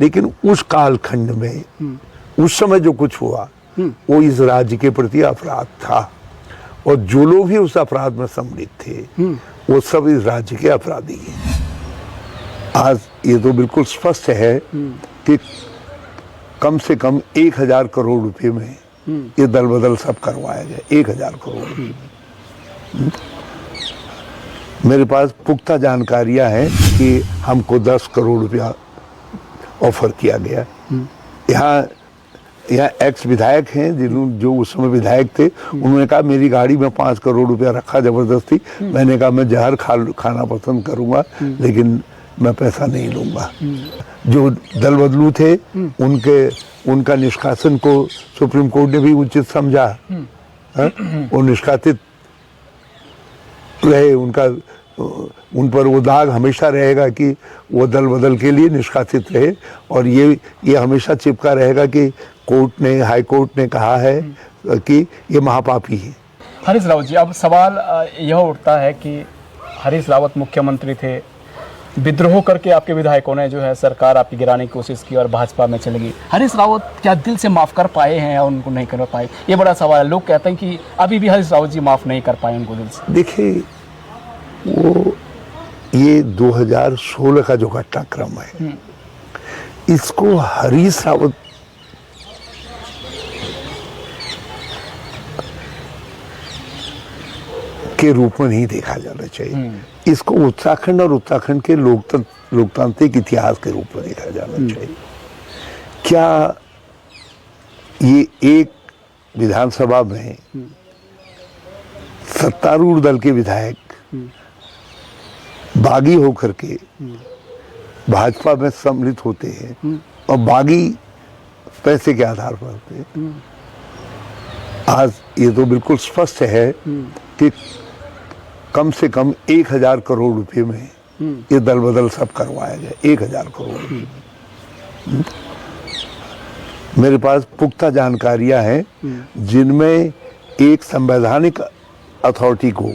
लेकिन उस कालखंड में उस समय जो कुछ हुआ वो इस राज्य के प्रति अपराध था, और जो लोग भी उस अपराध में सम्मिलित थे वो सब इस राज्य के अपराधी हैं। आज ये तो बिल्कुल स्पष्ट है कि कम से कम 1000 करोड़ रुपए में ये दल बदल सब करवाया गया। 1000 करोड़ रुपए। मेरे पास पुख्ता जानकारियां हैं कि हमको 10 करोड़ रुपया ऑफर किया गया। यहाँ एक्स विधायक हैं जो उस समय विधायक थे, उन्होंने कहा मेरी गाड़ी में 5 करोड़ रुपया रखा जबरदस्ती। मैंने कहा मैं जहर खाना पसंद करूंगा लेकिन मैं पैसा नहीं लूंगा। जो दल बदलू थे उनका निष्कासन को सुप्रीम कोर्ट ने भी उचित समझा। वो निष्कासित रहे, उन पर वो दाग हमेशा रहेगा कि वो दल बदल के लिए निष्कासित रहे, और ये हमेशा चिपका रहेगा कि हाई कोर्ट ने कहा है कि ये महापापी है। हरीश रावत जी, अब सवाल यह उठता है कि हरीश रावत मुख्यमंत्री थे, विद्रोह करके आपके विधायकों ने जो है सरकार आपकी गिराने की कोशिश की और भाजपा में चली गई। हरीश रावत क्या दिल से माफ़ कर पाए हैं या उनको नहीं कर पाए, ये बड़ा सवाल है। लोग कहते हैं कि अभी भी हरीश रावत जी माफ़ नहीं कर पाए उनको दिल से। देखिए, ये 2016 का जो घटनाक्रम है, इसको हरीश रावत के रूप में नहीं देखा जाना चाहिए। इसको उत्तराखंड और उत्तराखंड के लोकतांत्रिक इतिहास के रूप में देखा जाना चाहिए। क्या ये एक विधानसभा में सत्तारूढ़ दल के विधायक बागी होकर के भाजपा में सम्मिलित होते हैं और बागी पैसे के आधार पर होते हैं? आज ये तो बिल्कुल स्पष्ट है कि कम से कम 1000 करोड़ रुपए में ये दल बदल सब करवाया गया। 1000 करोड़ रुपए। मेरे पास पुख्ता जानकारियां हैं जिनमें एक संवैधानिक अथॉरिटी को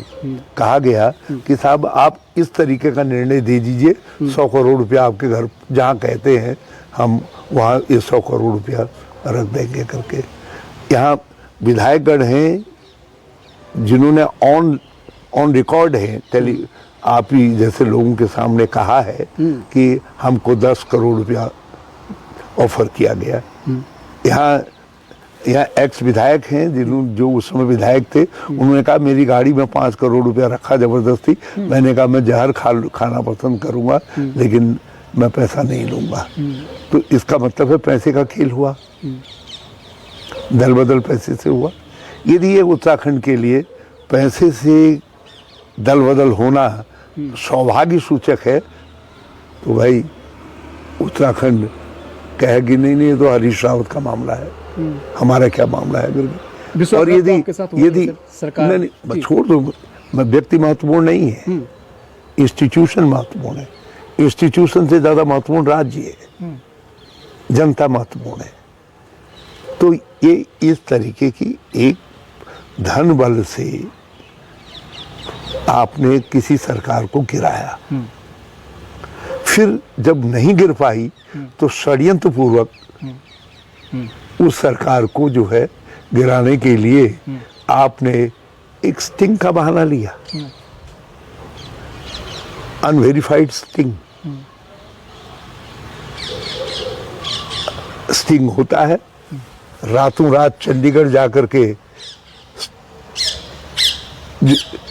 कहा गया कि साहब आप इस तरीके का निर्णय दे दीजिए, 100 करोड़ रुपया आपके घर जहां कहते हैं हम वहां ये 100 करोड़ रुपया रख देंगे करके। यहाँ विधायकगण हैं जिन्होंने ऑन रिकॉर्ड है, आप ही जैसे लोगों के सामने कहा है कि हमको 10 करोड़ रुपया ऑफर किया गया। यहाँ एक्स विधायक हैं जो उस समय विधायक थे, उन्होंने कहा मेरी गाड़ी में 5 करोड़ रुपया रखा जबरदस्ती। मैंने कहा मैं जहर खाना पसंद करूंगा लेकिन मैं पैसा नहीं लूंगा। तो इसका मतलब है पैसे का खेल हुआ, दल बदल पैसे से हुआ। यदि ये उत्तराखंड के लिए पैसे से दल बदल होना सौभाग्य सूचक है तो भाई उत्तराखंड कहेगी नहीं ये तो हरीश रावत का मामला है, हमारा क्या मामला है। और यदि सरकार नहीं, छोड़ दो, व्यक्ति महत्वपूर्ण नहीं है, इंस्टीट्यूशन महत्वपूर्ण है। इंस्टीट्यूशन से ज्यादा महत्वपूर्ण राज्य है, जनता महत्वपूर्ण है। तो ये इस तरीके की एक धन बल से आपने किसी सरकार को गिराया, फिर जब नहीं गिर पाई तो षड्यंत्र पूर्वक उस सरकार को जो है गिराने के लिए आपने एक स्टिंग का बहाना लिया, अनवेरिफाइड स्टिंग होता है। रातों रात चंडीगढ़ जाकर के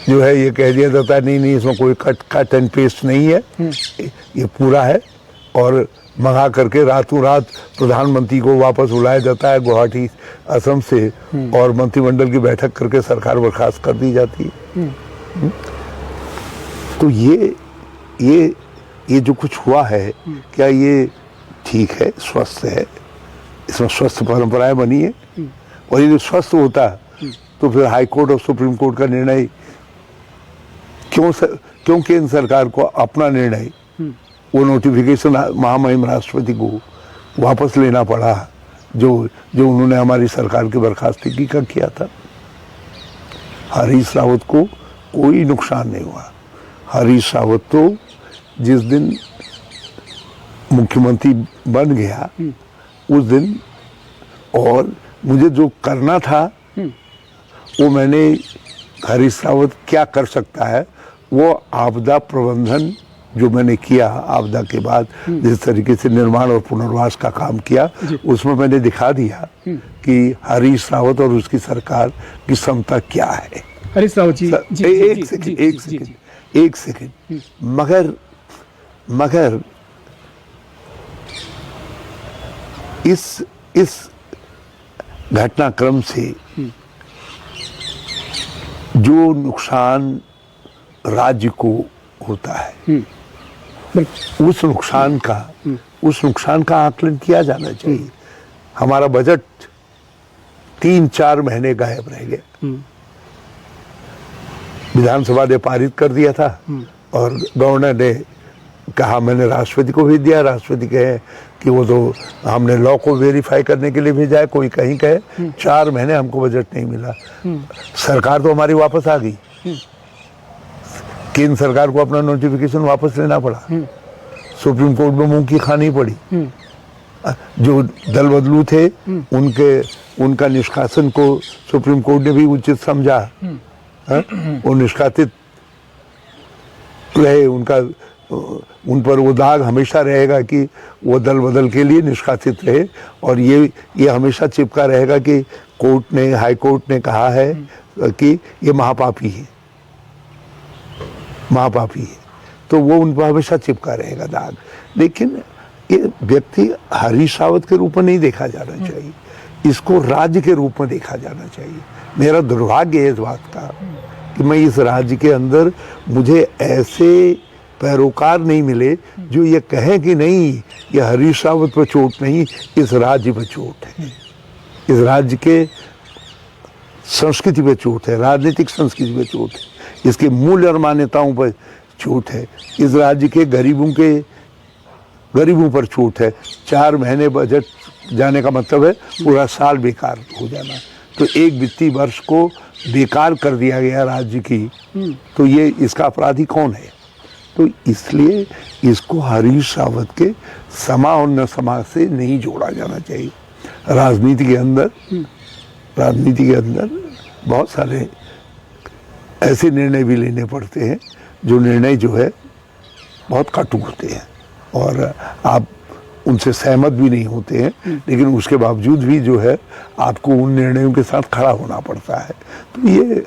जो है ये कह दिया जाता है नहीं इसमें कोई कट एंड पेस्ट नहीं है, ये पूरा है, और मंगा करके रातों रात प्रधानमंत्री को वापस बुलाया जाता है गुवाहाटी असम से, और मंत्रिमंडल की बैठक करके सरकार बर्खास्त कर दी जाती है। तो ये जो कुछ हुआ है, क्या ये ठीक है, स्वस्थ है? इसमें स्वस्थ परंपराएं बनी है, और ये स्वस्थ होता तो फिर हाई कोर्ट और सुप्रीम कोर्ट का निर्णय क्यों केंद्र सरकार को अपना निर्णय वो नोटिफिकेशन महामहिम राष्ट्रपति को वापस लेना पड़ा जो उन्होंने हमारी सरकार की बर्खास्तगी का किया था। हरीश रावत को कोई नुकसान नहीं हुआ। हरीश रावत तो जिस दिन मुख्यमंत्री बन गया उस दिन, और मुझे जो करना था वो मैंने, हरीश रावत क्या कर सकता है वो आपदा प्रबंधन जो मैंने किया, आपदा के बाद जिस तरीके से निर्माण और पुनर्वास का काम किया, उसमें मैंने दिखा दिया कि हरीश रावत और उसकी सरकार की क्षमता क्या है। हरीश रावत जी, एक सेकंड, मगर इस घटनाक्रम से जो नुकसान राज्य को होता है, उस नुकसान का आकलन किया जाना चाहिए। हमारा बजट 3-4 महीने गायब रह गया। विधानसभा ने पारित कर दिया था और गवर्नर ने कहा, मैंने राष्ट्रपति को भेज दिया, राष्ट्रपति कहे कि वो तो हमने लॉ को वेरीफाई करने के लिए भेजा है, कोई कहीं कहे 4 महीने हमको बजट नहीं मिला। सरकार तो हमारी वापस आ गई, केंद्र सरकार को अपना नोटिफिकेशन वापस लेना पड़ा, सुप्रीम कोर्ट में मुंह की खानी पड़ी। जो दल बदलू थे उनका निष्कासन को सुप्रीम कोर्ट ने भी उचित समझा। वो निष्कासित रहे, उन पर वो दाग हमेशा रहेगा कि वो दल बदल के लिए निष्कासित रहे, और ये हमेशा चिपका रहेगा कि कोर्ट ने, हाई कोर्ट ने कहा है कि ये महापापी है, तो वो उन पर हमेशा चिपका रहेगा दाग। लेकिन ये व्यक्ति हरीश रावत के रूप में नहीं देखा जाना चाहिए, इसको राज्य के रूप में देखा जाना चाहिए। मेरा दुर्भाग्य है इस बात का कि मैं इस राज्य के अंदर, मुझे ऐसे पैरोकार नहीं मिले जो ये कहें कि नहीं, ये हरीश रावत पर चोट नहीं, इस राज्य पर चोट है, इस राज्य के संस्कृति पे चोट है, राजनीतिक संस्कृति पे चोट है, इसके मूल्य और मान्यताओं पर चोट है, इस राज्य के गरीबों पर चोट है। 4 महीने बजट जाने का मतलब है पूरा साल बेकार हो जाना। तो एक वित्तीय वर्ष को बेकार कर दिया गया राज्य की, तो ये इसका अपराधी कौन है? तो इसलिए इसको हरीश रावत के समा और न समा से नहीं जोड़ा जाना चाहिए। राजनीति के अंदर बहुत सारे ऐसे निर्णय भी लेने पड़ते हैं जो निर्णय जो है बहुत कटु होते हैं और आप उनसे सहमत भी नहीं होते हैं, लेकिन उसके बावजूद भी जो है आपको उन निर्णयों के साथ खड़ा होना पड़ता है। तो ये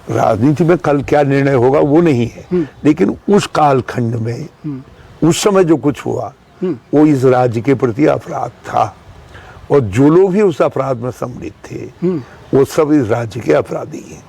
राजनीति में कल क्या निर्णय होगा वो नहीं है, लेकिन उस कालखंड में उस समय जो कुछ हुआ वो इस राज्य के प्रति अपराध था, और जो लोग भी उस अपराध में सम्मिलित थे वो सब इस राज्य के अपराधी हैं।